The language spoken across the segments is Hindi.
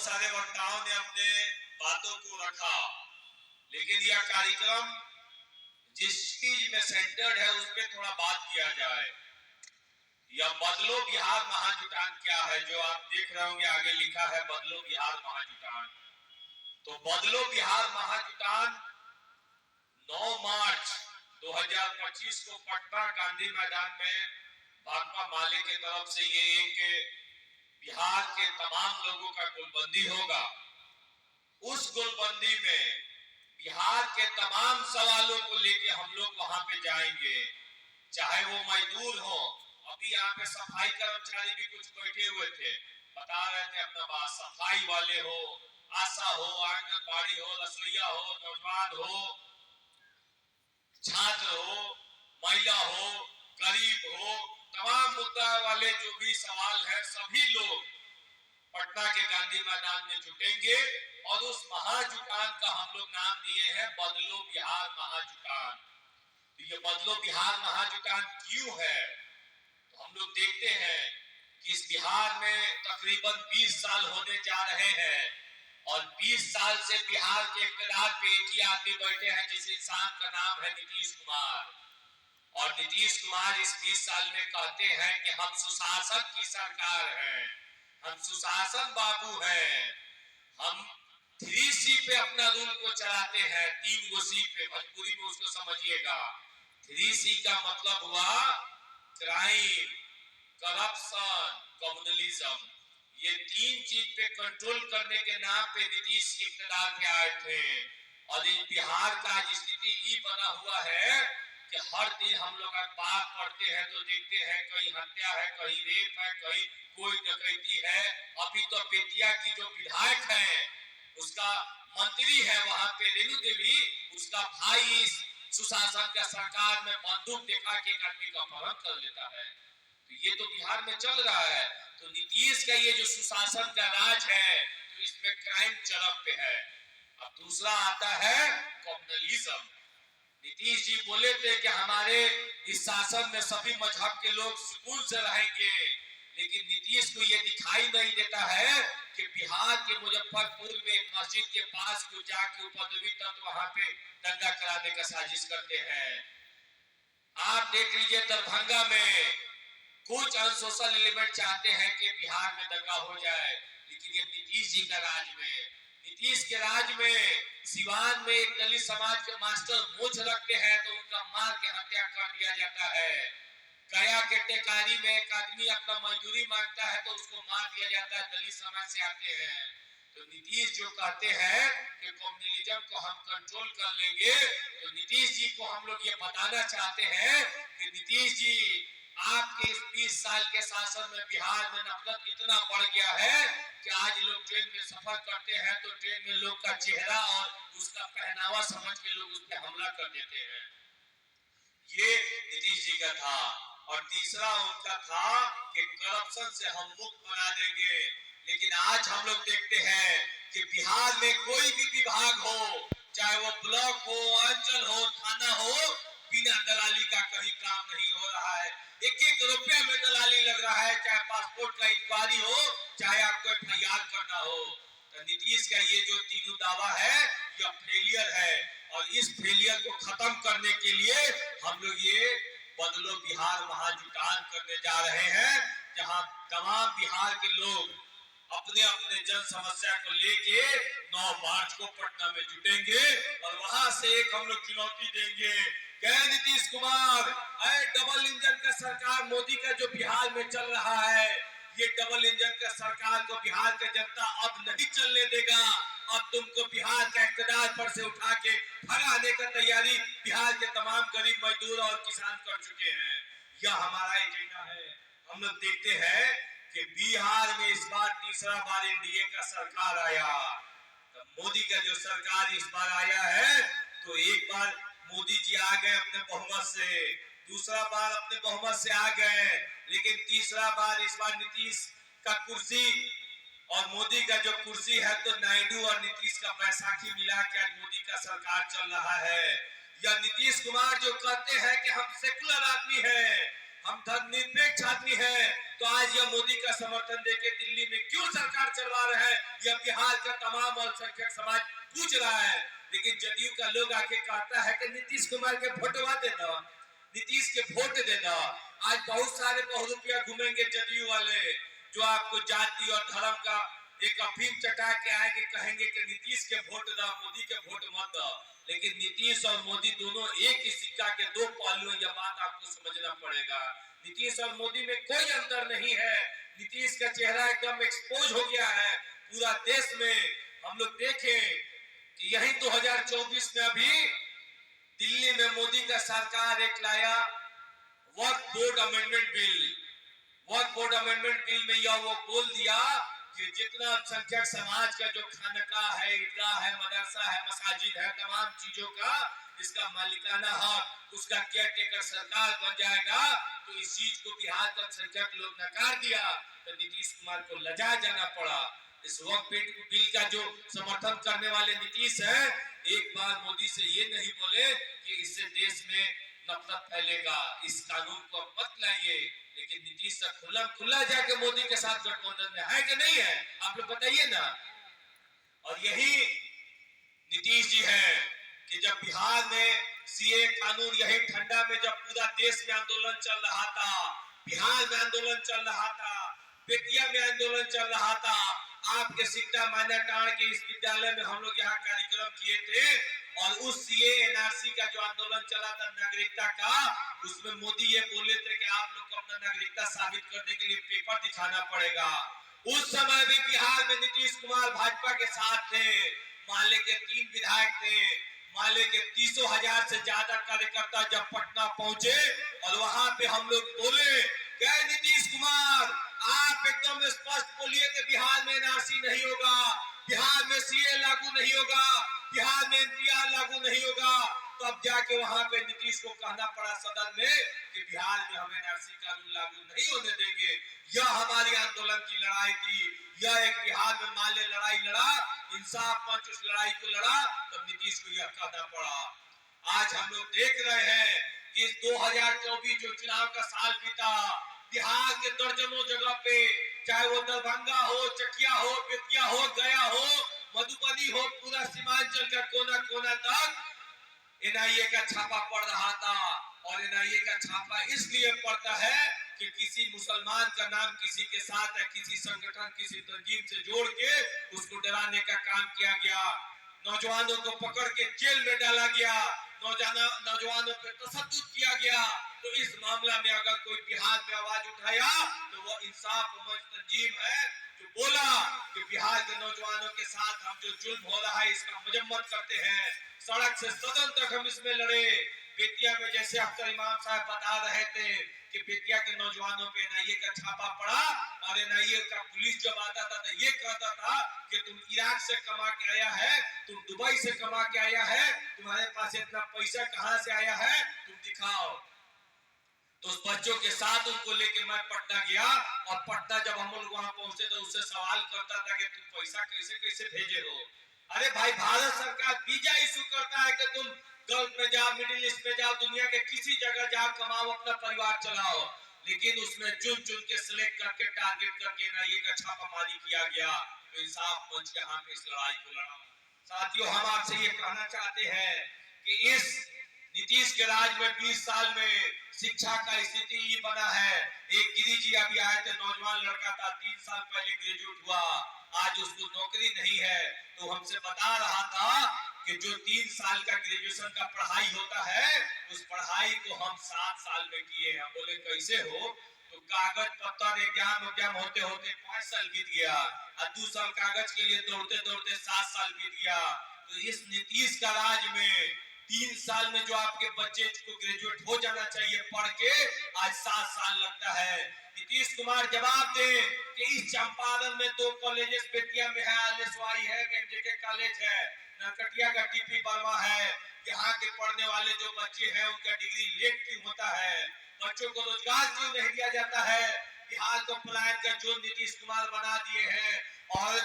सारे वक्ताओं ने अपने बातों को रखा, लेकिन यह कार्यक्रम जिस चीज में सेंटर्ड है उस पर थोड़ा बात किया जाए। यह बदलो बिहार महाजुटान क्या है, जो आप देख रहे होंगे आगे लिखा है बदलो बिहार महाजुटान। तो बदलो बिहार महाजुटान 9 मार्च 2025 को पटना गांधी मैदान में भाकपा माले की तरफ से ये एक बिहार के तमाम लोगों का गोलबंदी होगा। उस गोलबंदी में बिहार के तमाम सवालों को लेके हम लोग वहां पे जाएंगे, चाहे वो मजदूर हो। अभी यहाँ पे सफाई कर्मचारी भी कुछ बैठे हुए थे, बता रहे थे अपना बात। सफाई वाले हो, आशा हो, आंगनबाड़ी हो, रसोईया हो, नौजवान हो, छात्र हो, महिला हो, गरीब हो, तमाम मुद्दा वाले जो भी सवाल है, सभी लोग पटना के गांधी मैदान में जुटेंगे। और उस महाजुटान का हम लोग नाम दिए हैं बदलो बिहार महाजुटान। तो ये बदलो बिहार महाजुटान क्यों है, तो हम लोग देखते हैं कि इस बिहार में तकरीबन 20 साल होने जा रहे हैं, और 20 साल से बिहार के इक़्तिदार पे एक ही आदमी बैठे हैं, जिस इंसान का नाम है नीतीश कुमार। और नीतीश कुमार इस 20 साल में कहते हैं कि हम सुशासन की सरकार है, हम सुशासन बाबू हैं, हम 3C पे अपना रूल को चलाते हैं। 3 गो सी पे, भोजपुरी में उसको समझिएगा। 3C का मतलब हुआ क्राइम, करप्शन, कम्युनलिज्म। ये 3 चीज पे कंट्रोल करने के नाम पे नीतीश इक़्तिदार पे आए थे। और इस बिहार का स्थिति ये बना हुआ है कि हर दिन हम लोग अखबार पढ़ते हैं तो देखते हैं कहीं हत्या है, कहीं रेप है, कहीं कोई डकैती है। अभी तो बेतिया की जो विधायक है, उसका मंत्री है वहां पे रेणु देवी, उसका भाई इस सुशासन का सरकार में बंदूक दिखा के एक आदमी का अपहरण कर लेता है। तो ये तो बिहार में चल रहा है। तो नीतीश का ये जो सुशासन का राज है, तो इसमें क्राइम चरम पे है। अब दूसरा आता है कम्युनलिज्म। नीतीश जी बोले थे कि हमारे इस शासन में सभी मजहब के लोग सुकून से रहेंगे, लेकिन नीतीश को ये दिखाई नहीं देता है कि बिहार के मुजफ्फरपुर में एक मस्जिद के पास को जाके उपद्रवी तत्व वहां पे दंगा कराने का साजिश करते हैं। आप देख लीजिए दरभंगा में कुछ अनसोशल एलिमेंट चाहते हैं कि बिहार में दंगा हो जाए, लेकिन ये नीतीश जी का राज में, नीतीश के राज में सिवान में एक दलित समाज के मास्टर मूंछ रखते हैं तो उनका मार के हत्या कर दिया जाता है। गया के टेकारी में एक आदमी अपना मजदूरी मांगता है तो उसको मार दिया जाता है, दलित समाज से आते हैं। तो नीतीश जो कहते हैं कि कम्युनलिज्म को हम कंट्रोल कर लेंगे, तो नीतीश जी को हम लोग ये बताना चाहते हैं कि नीतीश जी आपके इस 20 साल के शासन में बिहार में नफरत इतना बढ़ गया है कि आज लोग ट्रेन में सफर करते हैं तो ट्रेन में लोग का चेहरा और उसका पहनावा समझ के लोग उस पर हमला कर देते हैं। ये नीतीश जी का था। और तीसरा उनका था कि करप्शन से हम मुक्त बना देंगे। लेकिन आज हम लोग देखते हैं कि बिहार में कोई भी विभाग हो, चाहे वो ब्लॉक हो, अंचल हो, थाना हो, बिना दलाली का कहीं काम नहीं हो रहा है। 1-1 रुपया में दलाली लग रहा है, चाहे पासपोर्ट का इंक्वायरी हो, चाहे आपको FIR करना हो। तो नीतीश का ये जो तीनों दावा है, यह फेलियर है। और इस फेलियर को खत्म करने के लिए हम लोग ये बदलो बिहार महाजुटान करने जा रहे हैं, जहां तमाम बिहार के लोग अपने अपने जन समस्या को लेके 9 मार्च को पटना में जुटेंगे। और वहां से एक हम लोग चुनौती देंगे, क्या नीतीश कुमार, डबल इंजन का सरकार मोदी का जो बिहार में चल रहा है, ये डबल इंजन का सरकार को बिहार की जनता अब नहीं चलने देगा। अब तुमको बिहार का इक़्तिदार पर से उठा के भगाने का तैयारी बिहार के तमाम गरीब मजदूर और किसान कर चुके हैं। यह हमारा एजेंडा है। हम लोग देखते हैं कि बिहार में इस बार तीसरा बार एनडीए का सरकार आया। तो मोदी का जो सरकार इस बार आया है, तो एक बार मोदी जी आ गए अपने बहुमत से, दूसरा बार अपने बहुमत से आ गए, लेकिन तीसरा बार इस बार नीतीश का कुर्सी और मोदी का जो कुर्सी है, तो नायडू और नीतीश का बैसाखी मिला के आज मोदी का सरकार चल रहा है। या नीतीश कुमार जो कहते हैं कि हम सेकुलर आदमी हैं, हम धर्मनिरपेक्ष आदमी हैं, तो आज यह मोदी का समर्थन देके दिल्ली में क्यों सरकार चलवा रहे हैं, यह बिहार का तमाम अल्पसंख्यक समाज पूछ रहा है। लेकिन जदयू का लोग आके कहता है कि नीतीश कुमार के वोटवा दे दो, नीतीश के वोट दे दो। आज बहुत सारे बहुरूपिया घूमेंगे जदयू वाले, जो आपको जाति और धर्म का एक अफीम चटा के आएंगे, कहेंगे कि नीतीश के वोट दो, मोदी के वोट मत दो। लेकिन नीतीश और मोदी दोनों एक ही सिक्का के दो पहलू, यह बात आपको समझना पड़ेगा। नीतीश और मोदी में कोई अंतर नहीं है। नीतीश का चेहरा एकदम एक्सपोज हो गया है पूरा देश में। हम लोग देखें कि यही 2024 में अभी दिल्ली में मोदी का सरकार एक लाया वक्फ बोर्ड अमेंडमेंट बिल। वक्फ बोर्ड अमेंडमेंट बिल में यह वो बोल दिया कि जितना अल्पसंख्यक समाज का जो खानका है, ईदगाह है, मदरसा है, मसाजिद है, तमाम चीजों का इसका मालिकाना हक, उसका केयर टेकर सरकार बन जाएगा। तो इस चीज को बिहार का अल्पसंख्यक लोग नकार दिया, तो नीतीश कुमार को लजा जाना पड़ा। इस वक्फ बिल का जो समर्थन करने वाले नीतीश है, एक बार मोदी से ये नहीं बोले कि इससे देश में नफरत फैलेगा, इस कानून को मत लाइए। लेकिन नीतीश से खुला जाके मोदी के साथ गठबंधन में है कि नहीं है, आप लोग बताइए ना। और यही नीतीश जी है कि जब बिहार में सीए कानून, यही ठंडा में जब पूरा देश में आंदोलन चल रहा था, बिहार में आंदोलन चल रहा था, बेतिया में आंदोलन चल रहा था, आपके सिक्टा माइनाटाण के इस विद्यालय में हम लोग यहाँ कार्यक्रम किए थे। और उस सीए एनआरसी का जो आंदोलन चला था नागरिकता का, उसमें मोदी ये बोले थे कि आप लोग को अपना नागरिकता साबित करने के लिए पेपर दिखाना पड़ेगा। उस समय भी बिहार में नीतीश कुमार भाजपा के साथ थे। माले के 3 विधायक थे, माले के 300,000 से ज्यादा कार्यकर्ता जब पटना पहुंचे और वहां पे हम लोग बोले कि नीतीश कुमार आप एकदम स्पष्ट बोलिए कि बिहार में एनआरसी नहीं होगा, बिहार में सीए लागू नहीं होगा, बिहार में एनपीआर लागू नहीं होगा। तब जाके वहां पे नीतीश को कहना पड़ा सदन में कि बिहार में हम एनआरसी कानून लागू नहीं होने देंगे। यह हमारी आंदोलन की लड़ाई थी, यह एक बिहार में माले लड़ाई लड़ा, इंसाफ मंच उस लड़ाई को लड़ा, तब नीतीश को यह कहना पड़ा। आज हम लोग देख रहे हैं कि 2024 जो चुनाव का साल बीता, बिहार के दर्जनों जगह पे, चाहे वो दरभंगा हो, चकिया हो, बेतिया हो, गया हो, मधुबनी हो, पूरा सीमांचल का कोना कोना तक एनआईए का छापा पड़ रहा था। और एनआईए का छापा इसलिए पड़ता है कि किसी मुसलमान का नाम किसी के साथ है, किसी संगठन, किसी तंजीम से जोड़ के उसको डराने का काम किया गया, नौजवानों को पकड़ के जेल में डाला गया, नौजवानों पे तशद्दुद किया गया। तो इस मामला में अगर कोई बिहार में आवाज उठाया तो वो इंसाफ मंच तंजीम है जो बोला कि बिहार के नौजवानों के साथ हम जो जुल्म हो रहा है इसका मजम्मत करते हैं, सड़क से सदन तक हम इसमें लड़े। बेतिया में जैसे अख्तर इमाम साहब बता रहे थे कि बेतिया के नौजवानों पे एनआईए का छापा पड़ा और एनआईए का पुलिस जब आता था तो ये कहता था कि तुम इराक से कमा के आया है, तुम दुबई से कमा के आया है, तुम्हारे पास इतना पैसा कहां से आया है, तुम दिखाओ। तो उस बच्चों के साथ उनको लेके मैं पटना गया और पटना जब हम लोग वहां पहुंचे तो उससे सवाल करता था कि तुम पैसा कैसे कैसे भेजे हो। अरे भाई, भारत सरकार वीजा इशू करता है कि तुम गल्फ में जाओ, मिडिल ईस्ट में जाओ, दुनिया के किसी जगह जाओ, कमाओ, अपना परिवार चलाओ। लेकिन उसमें चुन चुन के सिलेक्ट करके टारगेट करके एनआईए का छापामारी किया गया। तो इंसाफ मंच के हाथ में इस लड़ाई को लड़ा। साथियों, हम आपसे ये कहना चाहते हैं कि इस नीतीश के राज में 20 साल में शिक्षा का स्थिति ये बना है। एक गिरी जी अभी आए थे, नौजवान लड़का था, 3 साल पहले ग्रेजुएट हुआ, आज उसको नौकरी नहीं है। तो हमसे बता रहा था कि जो 3 साल का ग्रेजुएशन का पढ़ाई होता है उस पढ़ाई को हम 7 साल में किए। हम बोले कैसे हो? तो कागज पत्तर एग्जाम होते होते 5 साल बीत गया और 2 साल कागज के लिए दौड़ते दौड़ते 7 साल बीत गया। तो इस नीतीश का राज में 3 साल में जो आपके बच्चे को ग्रेजुएट हो जाना चाहिए पढ़ के, आज 7 साल लगता है। नीतीश कुमार जवाब दे कि इस चंपारण में 2 कॉलेजेस बेतिया में है, आलएसवाई है, एमजेके कॉलेज है, नरकटिया का टीपी वर्मा है। यहाँ के पढ़ने वाले जो बच्चे हैं उनका डिग्री लेट क्यों होता है? बच्चों को रोजगार क्यों नहीं दिया जाता है? बिहार को पलायन का जो नीतीश कुमार बना दिए हैं। और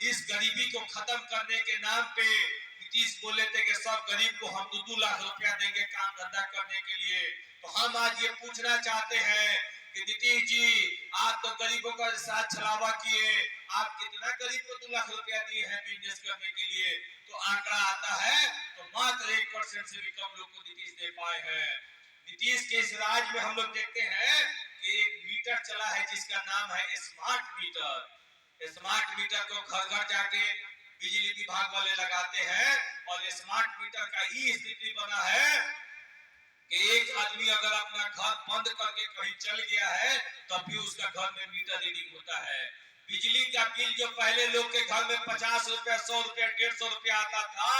इस गरीबी को खत्म करने के नाम पे नीतीश बोले थे कि सब गरीब को हम 2-2 लाख रुपया देंगे काम धंधा करने के लिए। तो हम आज ये पूछना चाहते हैं कि नीतीश जी, आप तो गरीबों का साथ छलावा किए, आप कितना गरीब को 2 लाख रुपया दिए हैं बिजनेस करने के लिए? तो आंकड़ा आता है तो मात्र 1% से भी कम लोग को नीतीश दे पाए हैं। नीतीश के इस राज में हम लोग देखते हैं कि एक मीटर चला है जिसका नाम है स्मार्ट मीटर। स्मार्ट मीटर को घर घर जाके बिजली विभाग वाले लगाते हैं और स्मार्ट मीटर का ये स्थिति बना है कि एक आदमी अगर अपना घर बंद करके कहीं चल गया है तब भी उसका घर में मीटर रीडिंग होता है। बिजली का बिल जो पहले लोग के घर में 50 रुपया, 100 रुपया, 150 रुपया आता था,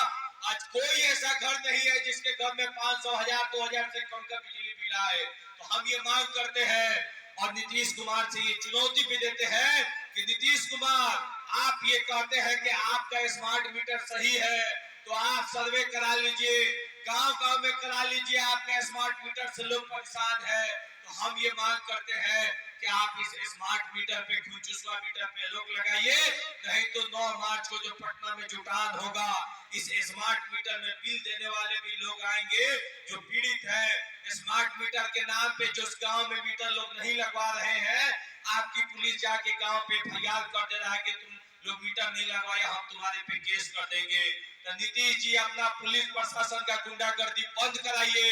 आज कोई ऐसा घर नहीं है जिसके घर में 500, 1000, 2000 से कम का बिजली बिल आए। तो हम ये मांग करते हैं और नीतीश कुमार से ये चुनौती भी देते हैं कि नीतीश कुमार, आप ये कहते हैं कि आपका स्मार्ट मीटर सही है तो आप सर्वे करा लीजिए, गांव-गांव में करा लीजिए, आपका स्मार्ट मीटर से लोग परेशान है। तो हम ये मांग करते हैं कि आप इस स्मार्ट मीटर पे, घुचुसवा मीटर पे रोक लगाइए, नहीं तो 9 मार्च को जो पटना में जुटान होगा, इस स्मार्ट मीटर में बिल देने वाले भी लोग आएंगे जो पीड़ित है। स्मार्ट मीटर के नाम पे जो गांव में मीटर लोग नहीं लगवा रहे हैं, आपकी पुलिस जाके गांव पे फरियाद कर दे रहा है कि तुम लोग मीटर नहीं लगवाए, हम तुम्हारे पे केस कर देंगे। तो नीतीश जी, अपना पुलिस प्रशासन का गुंडागर्दी बंद कराइए।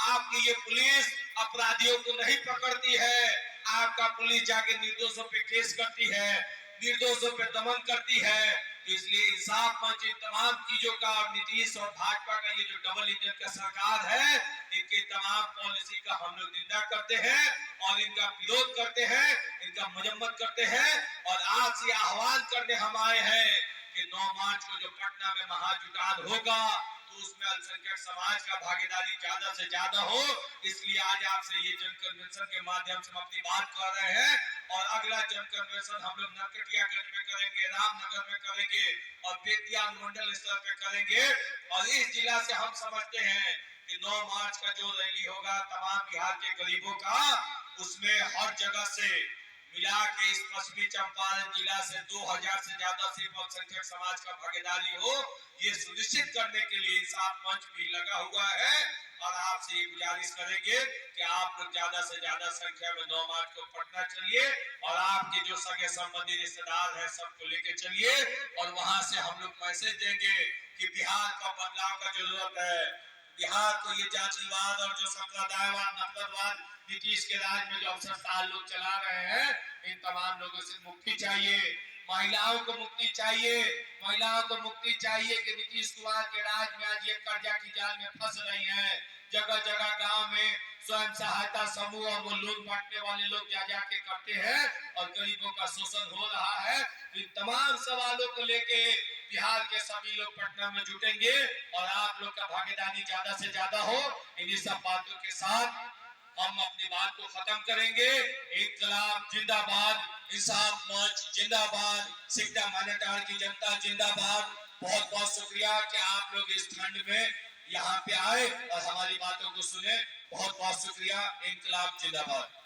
आपकी ये पुलिस अपराधियों को नहीं पकड़ती है, आपका पुलिस जाके निर्दोषों पे केस करती है, निर्दोषों पे दमन करती है। इसलिए इंसाफ मंच इन तमाम चीजों का और नीतीश और भाजपा का ये जो डबल इंजन का सरकार है, इनके तमाम पॉलिसी का हम लोग निंदा करते हैं और इनका विरोध करते हैं, इनका मजम्मत करते हैं। और आज से आह्वान करने हम आए हैं कि 9 मार्च को जो पटना में महाजुटान होगा तो उसमें अल्पसंख्यक समाज का भागीदारी ज्यादा से ज्यादा हो। इसलिए आज आपसे ये जन कन्वेंशन के माध्यम से हम अपनी बात कर रहे हैं। और अगला जन कन्वेंशन हम लोग नरकटियागंज में करेंगे, रामनगर में करेंगे और बेतिया मंडल स्तर पे करेंगे। और इस जिला से हम समझते हैं कि 9 मार्च का जो रैली होगा तमाम बिहार के गरीबों का, उसमें हर जगह से मिला के इस पश्चिमी चंपारण जिला से 2000 से ज्यादा सिर्फ अल्पसंख्यक समाज का भागीदारी हो, ये सुनिश्चित करने के लिए इंसाफ मंच भी लगा हुआ है। और आपसे ये गुजारिश करेंगे कि आप लोग ज्यादा से ज्यादा संख्या में 9 मार्च को पटना चलिए और आपके जो सगे संबंधी रिश्तेदार हैं सबको लेके चलिए। और वहां से हम लोग मैसेज देंगे कि बिहार का बदलाव का जरूरत है। बिहार को ये जातिवाद और जो संप्रदायवाद, नफरतवाद नीतीश के राज में जो अवसर साल लोग चला रहे हैं, इन तमाम लोगों से मुक्ति चाहिए। महिलाओं को मुक्ति चाहिए, महिलाओं को मुक्ति चाहिए कि नीतीश कुमार के राज में आज ये कर्जा की जाल में फंस रही हैं। जगह जगह गांव में स्वयं सहायता समूह और वो लोन बांटने वाले लोग जा जाके करते हैं और गरीबों का शोषण हो रहा है। इन तमाम सवालों को लेके बिहार के सभी लोग पटना में जुटेंगे और आप लोग का भागीदारी ज्यादा से ज्यादा हो। इन्हीं सब बातों के साथ हम अपनी बात को खत्म करेंगे। इंकलाब जिंदाबाद, इंसाफ मंच जिंदाबाद, सिकटा मान्यतार की जनता जिंदाबाद। बहुत बहुत शुक्रिया कि आप लोग इस ठंड में यहाँ पे आए और हमारी बातों को सुने। बहुत बहुत शुक्रिया। इंकलाब जिंदाबाद।